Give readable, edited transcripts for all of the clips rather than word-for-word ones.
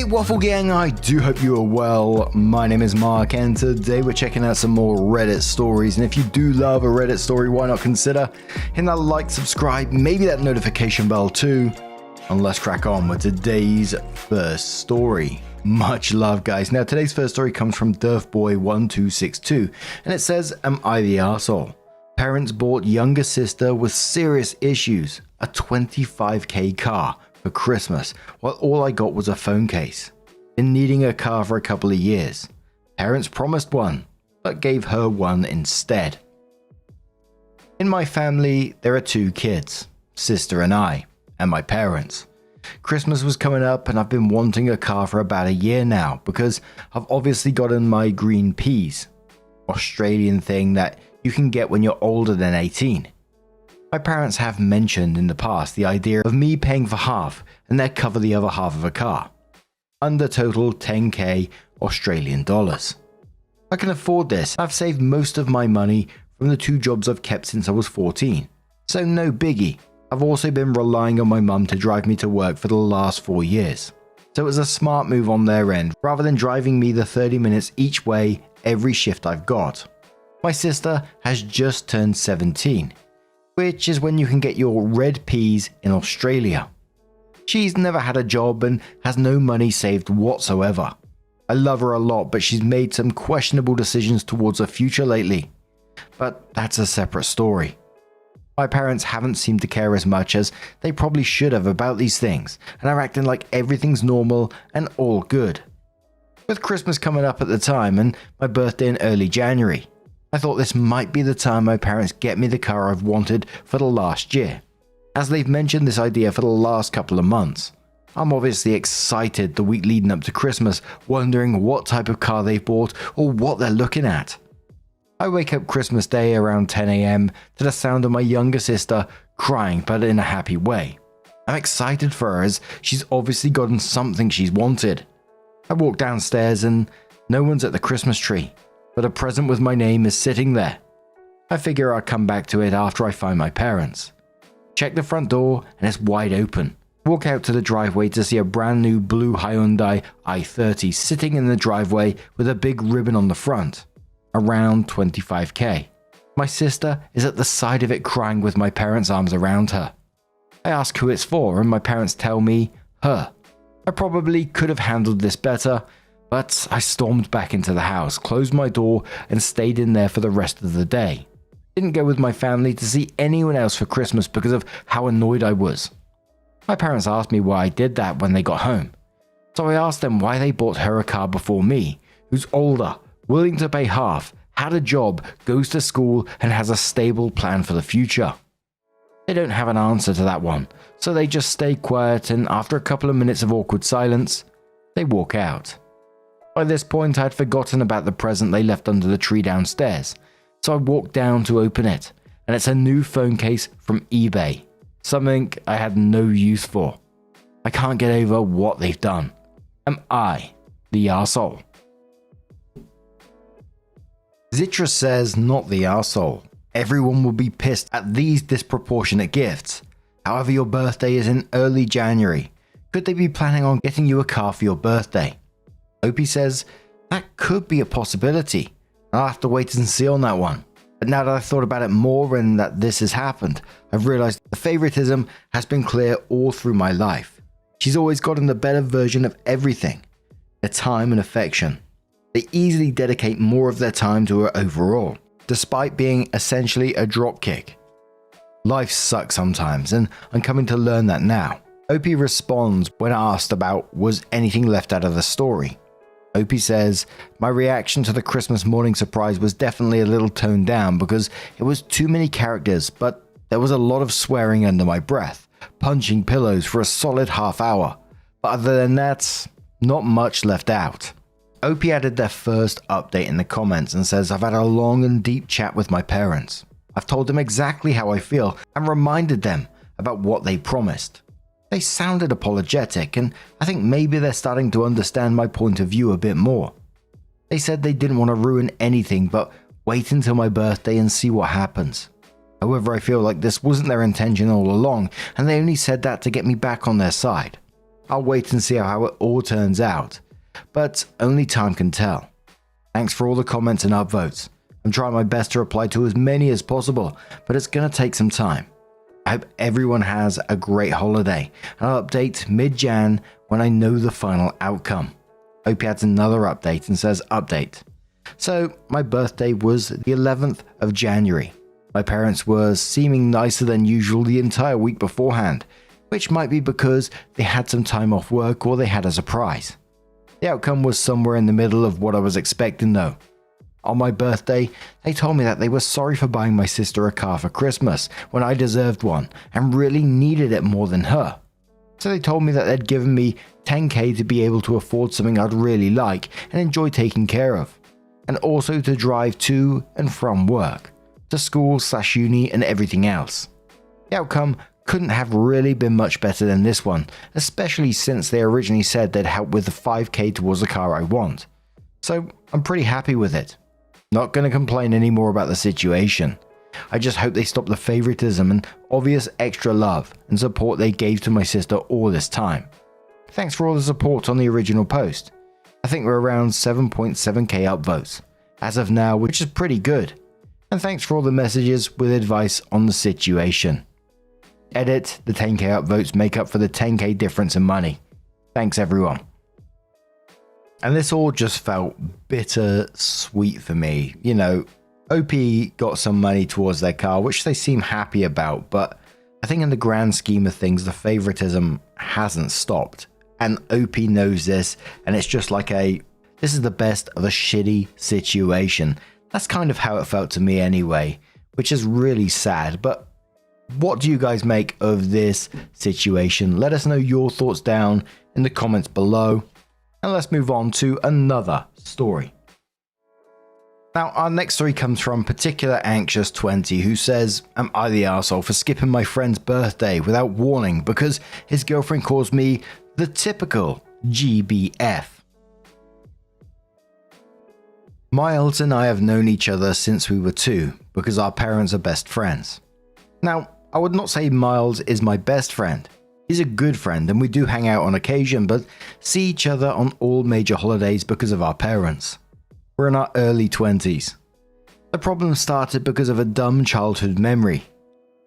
Hey Waffle Gang, I do hope you are well. My name is Mark and today we're checking out some more Reddit stories, and if you do love a Reddit story, why not consider hitting that like, subscribe, maybe that notification bell too, and let's crack on with today's first story. Much love guys. Now today's first story comes from Durfboy1262 and it says, am I the arsehole? Parents bought younger sister with serious issues a 25k car for Christmas, while all I got was a phone case. Been needing a car for a couple of years. Parents promised one, but gave her one instead. In my family, there are 2 kids, sister and I, and my parents. Christmas was coming up and I've been wanting a car for about a year now because I've obviously gotten my green peas, Australian thing that you can get when you're older than 18. My parents have mentioned in the past the idea of me paying for half and they cover the other half of a car. Under total 10k Australian dollars. I can afford this. I've saved most of my money from the 2 jobs I've kept since I was 14. So no biggie. I've also been relying on my mum to drive me to work for the last 4 years. So it was a smart move on their end rather than driving me the 30 minutes each way every shift I've got. My sister has just turned 17. Which is when you can get your red peas in Australia. She's never had a job and has no money saved whatsoever. I love her a lot, but she's made some questionable decisions towards her future lately. But that's a separate story. My parents haven't seemed to care as much as they probably should have about these things, and are acting like everything's normal and all good. With Christmas coming up at the time and my birthday in early January, I thought this might be the time my parents get me the car I've wanted for the last year, as they've mentioned this idea for the last couple of months. I'm obviously excited the week leading up to Christmas, wondering what type of car they've bought or what they're looking at. I wake up Christmas Day around 10 AM to the sound of my younger sister crying, but in a happy way. I'm excited for her as she's obviously gotten something she's wanted. I walk downstairs and no one's at the Christmas tree, but a present with my name is sitting there. I figure I'll come back to it after I find my parents. Check the front door and it's wide open. Walk out to the driveway to see a brand new blue Hyundai i30 sitting in the driveway with a big ribbon on the front. Around 25k. My sister is at the side of it crying with my parents' arms around her. I ask who it's for and my parents tell me her. I probably could have handled this better, but I stormed back into the house, closed my door and stayed in there for the rest of the day. Didn't go with my family to see anyone else for Christmas because of how annoyed I was. My parents asked me why I did that when they got home. So I asked them why they bought her a car before me, who's older, willing to pay half, had a job, goes to school and has a stable plan for the future. They don't have an answer to that one, so they just stay quiet and after a couple of minutes of awkward silence, they walk out. By this point, I had forgotten about the present they left under the tree downstairs, so I walked down to open it, and it's a new phone case from eBay, something I had no use for. I can't get over what they've done. Am I the arsehole? Zitra says, not the arsehole. Everyone will be pissed at these disproportionate gifts. However, your birthday is in early January. Could they be planning on getting you a car for your birthday? Opie says, that could be a possibility. I'll have to wait and see on that one. But now that I've thought about it more and that this has happened, I've realized the favoritism has been clear all through my life. She's always gotten the better version of everything. Their time and affection. They easily dedicate more of their time to her overall, despite being essentially a dropkick. Life sucks sometimes, and I'm coming to learn that now. Opie responds when asked about was anything left out of the story. Opie says, my reaction to the Christmas morning surprise was definitely a little toned down because it was too many characters, but there was a lot of swearing under my breath, punching pillows for a solid half hour. But other than that, not much left out. Opie added their first update in the comments and says, I've had a long and deep chat with my parents. I've told them exactly how I feel and reminded them about what they promised. They sounded apologetic, and I think maybe they're starting to understand my point of view a bit more. They said they didn't want to ruin anything but wait until my birthday and see what happens. However, I feel like this wasn't their intention all along, and they only said that to get me back on their side. I'll wait and see how it all turns out, but only time can tell. Thanks for all the comments and upvotes. I'm trying my best to reply to as many as possible, but it's gonna take some time. I hope everyone has a great holiday, and I'll update mid-Jan when I know the final outcome. Opie adds another update and says update. So my birthday was the 11th of January. My parents were seeming nicer than usual the entire week beforehand, which might be because they had some time off work or they had a surprise. The outcome was somewhere in the middle of what I was expecting though. On my birthday, they told me that they were sorry for buying my sister a car for Christmas when I deserved one and really needed it more than her. So they told me that they'd given me $10,000 to be able to afford something I'd really like and enjoy taking care of, and also to drive to and from work, to school/uni and everything else. The outcome couldn't have really been much better than this one, especially since they originally said they'd help with the $5,000 towards the car I want. So I'm pretty happy with it. Not going to complain anymore about the situation. I just hope they stop the favoritism and obvious extra love and support they gave to my sister all this time. Thanks for all the support on the original post. I think we're around 7.7k upvotes as of now, which is pretty good. And thanks for all the messages with advice on the situation. Edit, the 10k upvotes make up for the 10k difference in money. Thanks everyone. And this all just felt bitter-sweet for me. You know, OP got some money towards their car, which they seem happy about, but I think in the grand scheme of things, the favoritism hasn't stopped. And OP knows this, and it's just like this is the best of a shitty situation. That's kind of how it felt to me anyway, which is really sad. But what do you guys make of this situation? Let us know your thoughts down in the comments below. And let's move on to another story. Now, our next story comes from Particular Anxious 20, who says, "Am I the arsehole for skipping my friend's birthday without warning because his girlfriend calls me the typical GBF?" Miles and I have known each other since we were 2 because our parents are best friends. Now, I would not say Miles is my best friend. He's a good friend and we do hang out on occasion, but see each other on all major holidays because of our parents. We're in our early 20s. The problem started because of a dumb childhood memory.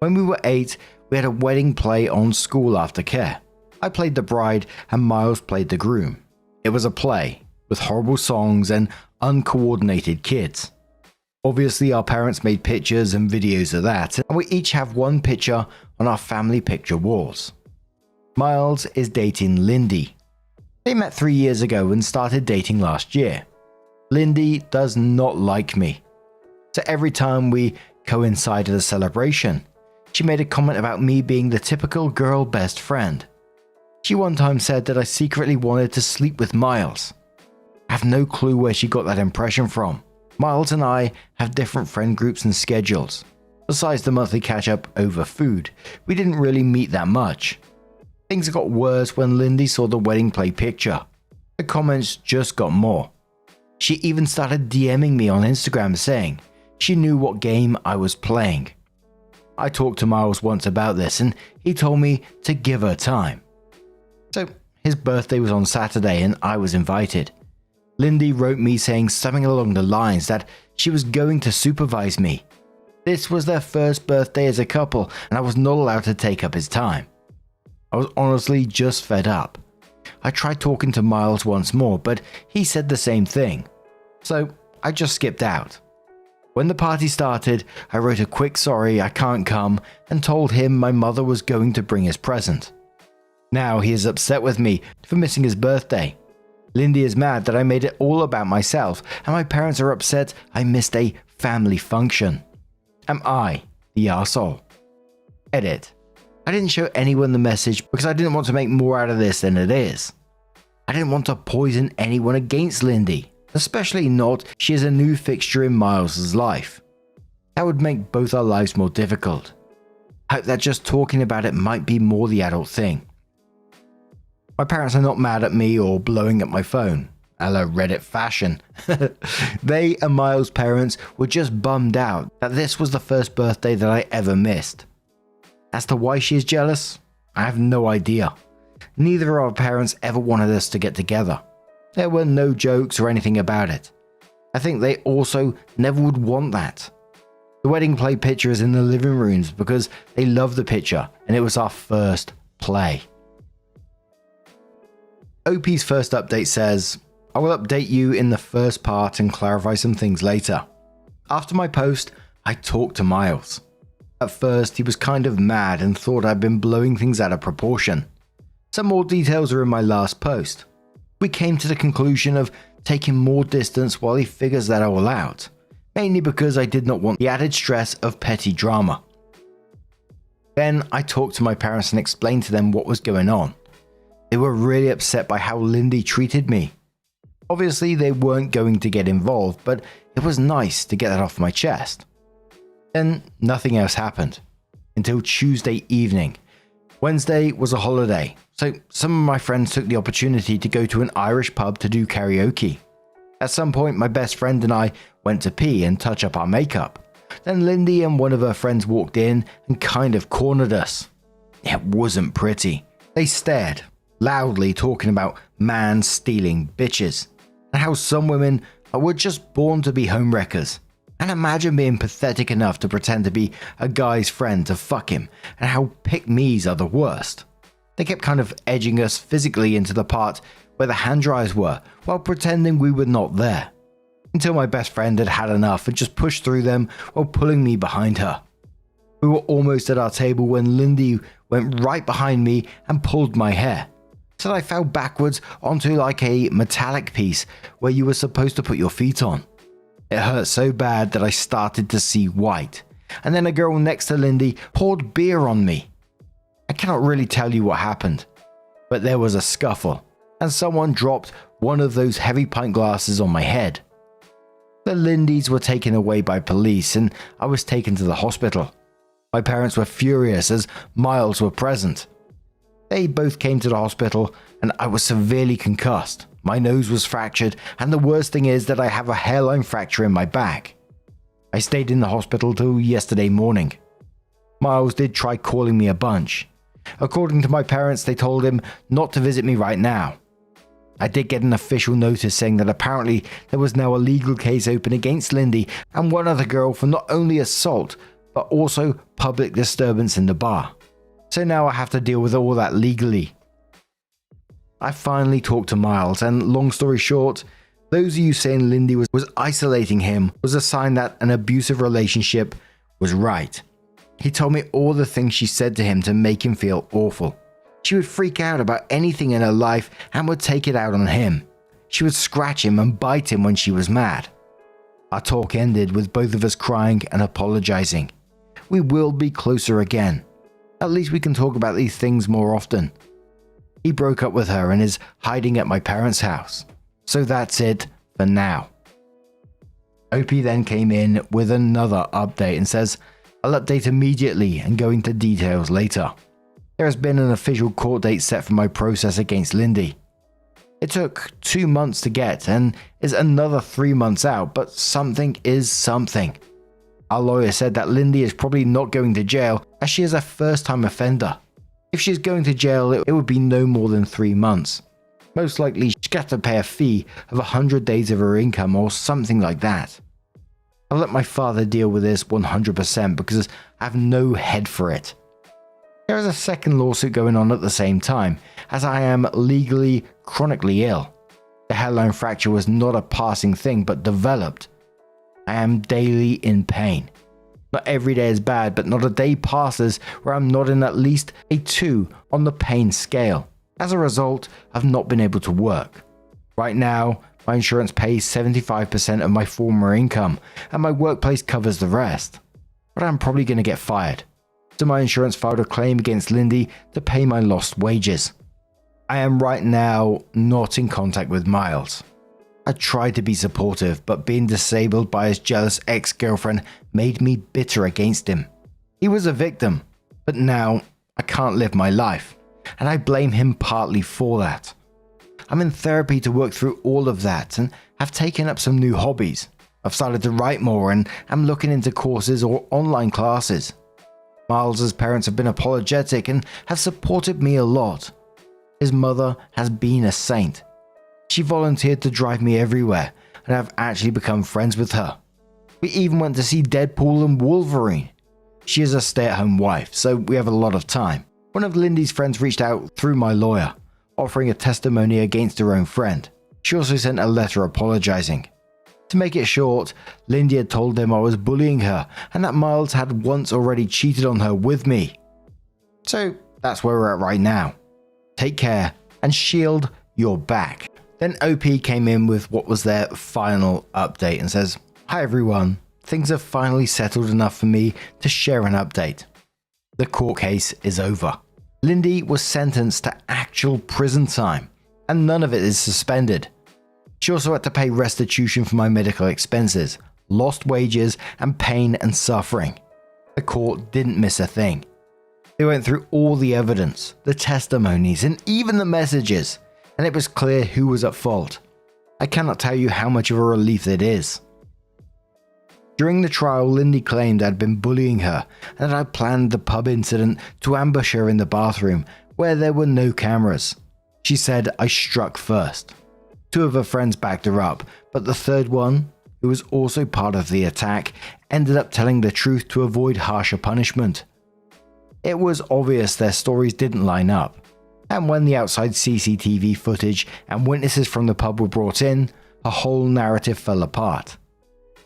When we were 8, we had a wedding play on school aftercare. I played the bride and Miles played the groom. It was a play with horrible songs and uncoordinated kids. Obviously, our parents made pictures and videos of that, and we each have one picture on our family picture walls. Miles is dating Lindy. They met 3 years ago and started dating last year. Lindy does not like me. So every time we coincided a celebration, she made a comment about me being the typical girl best friend. She one time said that I secretly wanted to sleep with Miles. I have no clue where she got that impression from. Miles and I have different friend groups and schedules. Besides the monthly catch up over food, we didn't really meet that much. Things got worse when Lindy saw the wedding play picture. The comments just got more. She even started DMing me on Instagram saying she knew what game I was playing. I talked to Miles once about this and he told me to give her time. So his birthday was on Saturday and I was invited. Lindy wrote me saying something along the lines that she was going to supervise me. This was their first birthday as a couple and I was not allowed to take up his time. I was honestly just fed up. I tried talking to Miles once more, but he said the same thing. So I just skipped out. When the party started, I wrote a quick sorry I can't come and told him my mother was going to bring his present. Now he is upset with me for missing his birthday. Lindy is mad that I made it all about myself and my parents are upset I missed a family function. Am I the arsehole? Edit. I didn't show anyone the message because I didn't want to make more out of this than it is. I didn't want to poison anyone against Lindy, especially not she is a new fixture in Miles' life. That would make both our lives more difficult. I hope that just talking about it might be more the adult thing. My parents are not mad at me or blowing up my phone, a la Reddit fashion. They and Miles' parents were just bummed out that this was the first birthday that I ever missed. As to why she is jealous, I have no idea. neither of our parents ever wanted us to get together. There were no jokes or anything about it. I think they also never would want that. The wedding play picture is in the living rooms because they loved the picture and it was our first play. OP's first update says, I will update you in the first part and clarify some things later. After my post, I talked to Miles. At first, he was kind of mad and thought I'd been blowing things out of proportion. Some more details are in my last post. We came to the conclusion of taking more distance while he figures that all out, mainly because I did not want the added stress of petty drama. Then I talked to my parents and explained to them what was going on. They were really upset by how Lindy treated me. Obviously, they weren't going to get involved, but it was nice to get that off my chest. Then nothing else happened until Tuesday evening. Wednesday was a holiday, so some of my friends took the opportunity to go to an Irish pub to do karaoke. At some point, my best friend and I went to pee and touch up our makeup. Then Lindy and one of her friends walked in and kind of cornered us. It wasn't pretty. They stared, loudly talking about man stealing bitches, and how some women were just born to be homewreckers. And imagine being pathetic enough to pretend to be a guy's friend to fuck him, and how pick-me's are the worst. They kept kind of edging us physically into the part where the hand dryers were, while pretending we were not there. Until my best friend had had enough and just pushed through them while pulling me behind her. We were almost at our table when Lindy went right behind me and pulled my hair, so I fell backwards onto like a metallic piece where you were supposed to put your feet on. It hurt so bad that I started to see white, and then a girl next to Lindy poured beer on me. I cannot really tell you what happened, but there was a scuffle, and someone dropped one of those heavy pint glasses on my head. The Lindys were taken away by police, and I was taken to the hospital. My parents were furious as Miles were present. They both came to the hospital, and I was severely concussed. My nose was fractured, and the worst thing is that I have a hairline fracture in my back. I stayed in the hospital till yesterday morning. Miles did try calling me a bunch. According to my parents, they told him not to visit me right now. I did get an official notice saying that apparently there was now a legal case open against Lindy and one other girl for not only assault, but also public disturbance in the bar. So now I have to deal with all that legally. I finally talked to Miles, and long story short, those of you saying Lindy was isolating him was a sign that an abusive relationship was right. He told me all the things she said to him to make him feel awful. She would freak out about anything in her life and would take it out on him. She would scratch him and bite him when she was mad. Our talk ended with both of us crying and apologizing. We will be closer again. At least we can talk about these things more often. He broke up with her and is hiding at my parents' house. So that's it for now. OP then came in with another update and says, I'll update immediately and go into details later. There has been an official court date set for my process against Lindy. It took 2 months to get and is another 3 months out, but something is something. Our lawyer said that Lindy is probably not going to jail as she is a first-time offender. If she's going to jail, it would be no more than 3 months. Most likely she's got to pay a fee of 100 days of her income or something like that. I'll let my father deal with this 100% because I have no head for it. There is a second lawsuit going on at the same time, as I am legally chronically ill. The hairline fracture was not a passing thing but developed. I am daily in pain. Not every day is bad, but not a day passes where I'm not in at least a 2 on the pain scale. As a result, I've not been able to work. Right now, my insurance pays 75% of my former income, and my workplace covers the rest. But I'm probably going to get fired. So my insurance filed a claim against Lindy to pay my lost wages. I am right now not in contact with Miles. I tried to be supportive, but being disabled by his jealous ex-girlfriend made me bitter against him. He was a victim, but now I can't live my life, and I blame him partly for that. I'm in therapy to work through all of that and have taken up some new hobbies. I've started to write more and am looking into courses or online classes. Miles's parents have been apologetic and have supported me a lot. His mother has been a saint. She volunteered to drive me everywhere, and I've actually become friends with her. We even went to see Deadpool and Wolverine. She is a stay-at-home wife, so we have a lot of time. One of Lindy's friends reached out through my lawyer, offering a testimony against her own friend. She also sent a letter apologizing. To make it short, Lindy had told them I was bullying her and that Miles had once already cheated on her with me. So that's where we're at right now. Take care and shield your back. Then OP came in with what was their final update and says, "Hi everyone, things have finally settled enough for me to share an update. The court case is over. Lindy was sentenced to actual prison time, and none of it is suspended. She also had to pay restitution for my medical expenses, lost wages, and pain and suffering. The court didn't miss a thing. They went through all the evidence, the testimonies, and even the messages, and it was clear who was at fault. I cannot tell you how much of a relief it is." During the trial, Lindy claimed I'd been bullying her and that I planned the pub incident to ambush her in the bathroom where there were no cameras. She said I struck first. 2 of her friends backed her up, but the third one, who was also part of the attack, ended up telling the truth to avoid harsher punishment. It was obvious their stories didn't line up, and when the outside CCTV footage and witnesses from the pub were brought in, a whole narrative fell apart.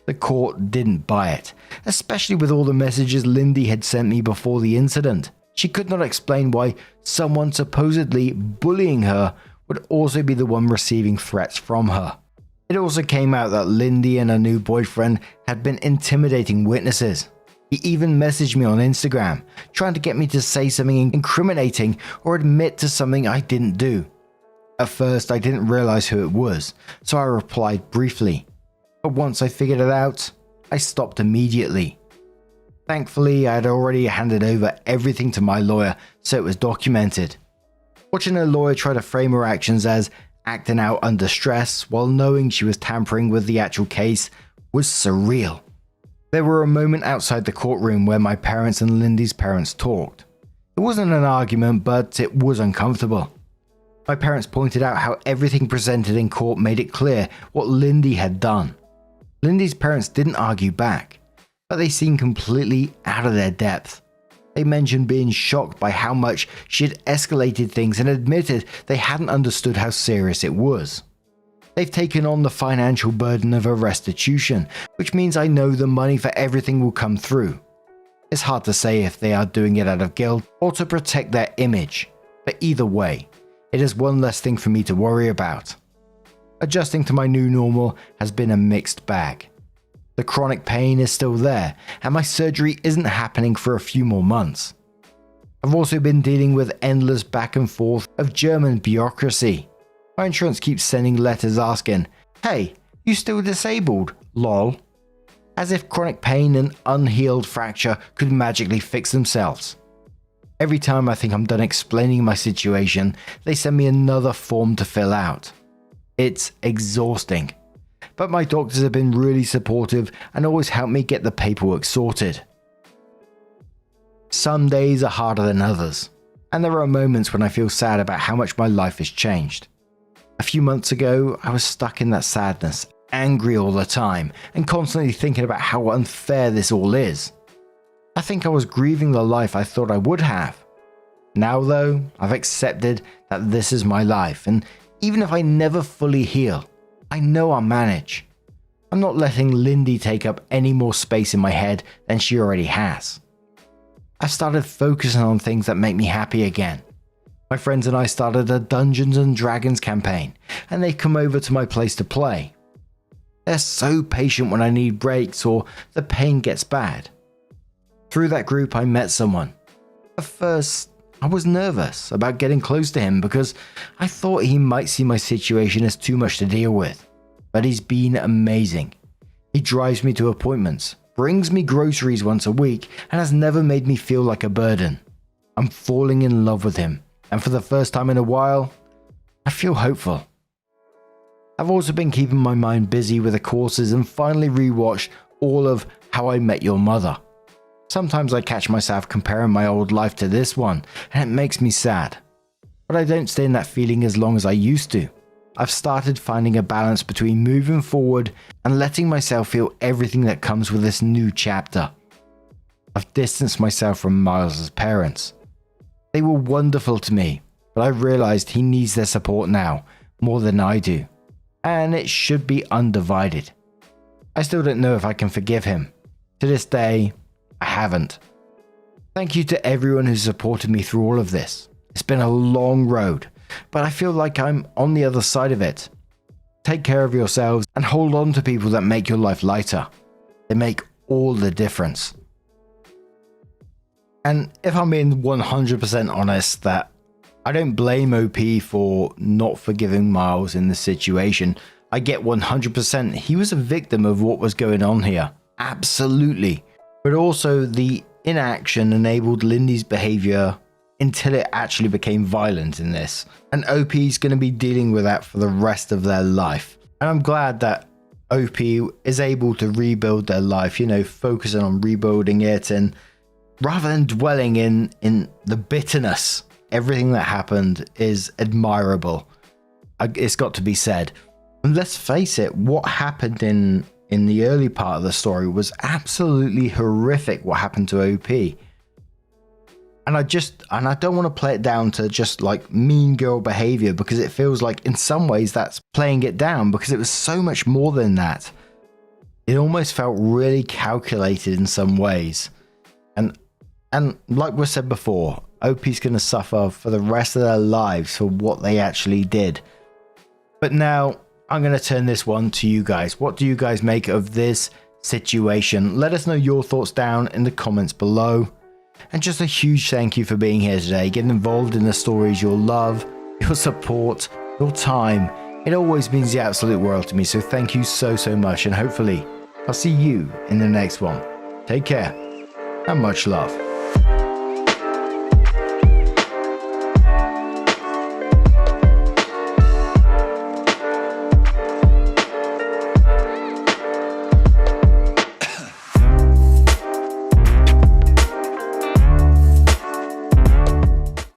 The court didn't buy it, especially with all the messages Lindy had sent me before the incident. She could not explain why someone supposedly bullying her would also be the one receiving threats from her. It also came out that Lindy and her new boyfriend had been intimidating witnesses. He even messaged me on Instagram, trying to get me to say something incriminating or admit to something I didn't do. At first, I didn't realize who it was, so I replied briefly. But once I figured it out, I stopped immediately. Thankfully, I had already handed over everything to my lawyer, so it was documented. Watching her lawyer try to frame her actions as acting out under stress while knowing she was tampering with the actual case was surreal. There were a moment outside the courtroom where my parents and Lindy's parents talked. It wasn't an argument, but it was uncomfortable. My parents pointed out how everything presented in court made it clear what Lindy had done. Lindy's parents didn't argue back, but they seemed completely out of their depth. They mentioned being shocked by how much she had escalated things and admitted they hadn't understood how serious it was. They've taken on the financial burden of a restitution, which means I know the money for everything will come through. It's hard to say if they are doing it out of guilt or to protect their image, but either way, it is one less thing for me to worry about. Adjusting to my new normal has been a mixed bag. The chronic pain is still there, and my surgery isn't happening for a few more months. I've also been dealing with endless back and forth of German bureaucracy. My insurance keeps sending letters asking, "Hey, you still disabled? Lol." As if chronic pain and unhealed fracture could magically fix themselves. Every time I think I'm done explaining my situation, they send me another form to fill out. It's exhausting, but my doctors have been really supportive and always help me get the paperwork sorted. Some days are harder than others, and there are moments when I feel sad about how much my life has changed. A few months ago, I was stuck in that sadness, angry all the time, and constantly thinking about how unfair this all is. I think I was grieving the life I thought I would have. Now though, I've accepted that this is my life, and even if I never fully heal, I know I'll manage. I'm not letting Lindy take up any more space in my head than she already has. I've started focusing on things that make me happy again. My friends and I started a Dungeons and Dragons campaign, and they come over to my place to play. They're so patient when I need breaks or the pain gets bad. Through that group, I met someone. At first, I was nervous about getting close to him because I thought he might see my situation as too much to deal with. But he's been amazing. He drives me to appointments, brings me groceries once a week, and has never made me feel like a burden. I'm falling in love with him, and for the first time in a while, I feel hopeful. I've also been keeping my mind busy with the courses and finally rewatched all of How I Met Your Mother. Sometimes I catch myself comparing my old life to this one, and it makes me sad. but I don't stay in that feeling as long as I used to. I've started finding a balance between moving forward and letting myself feel everything that comes with this new chapter. I've distanced myself from Miles' parents. They were wonderful to me, but I've realized he needs their support now, more than I do, and it should be undivided. I still don't know if I can forgive him. To this day, I haven't. Thank you to everyone who supported me through all of this. It's been a long road, but I feel like I'm on the other side of it. Take care of yourselves and hold on to people that make your life lighter. They make all the difference. And if I'm being 100% honest, that I don't blame OP for not forgiving Miles in this situation. I get 100% he was a victim of what was going on here. Absolutely. But also the inaction enabled Lindy's behavior until it actually became violent in this. And OP is going to be dealing with that for the rest of their life. And I'm glad that OP is able to rebuild their life, focusing on rebuilding it, and rather than dwelling in the bitterness. Everything that happened is admirable. It's got to be said. And let's face it, what happened in the early part of the story was absolutely horrific, what happened to OP. And I don't want to play it down to just like mean girl behavior, because it feels like in some ways that's playing it down, because it was so much more than that. It almost felt really calculated in some ways. And like we said before, OP's going to suffer for the rest of their lives for what they actually did. But now I'm going to turn this one to you guys. What do you guys make of this situation? Let us know your thoughts down in the comments below. And just a huge thank you for being here today, getting involved in the stories, your love, your support, your time. It always means the absolute world to me. So thank you so much. And hopefully I'll see you in the next one. Take care and much love.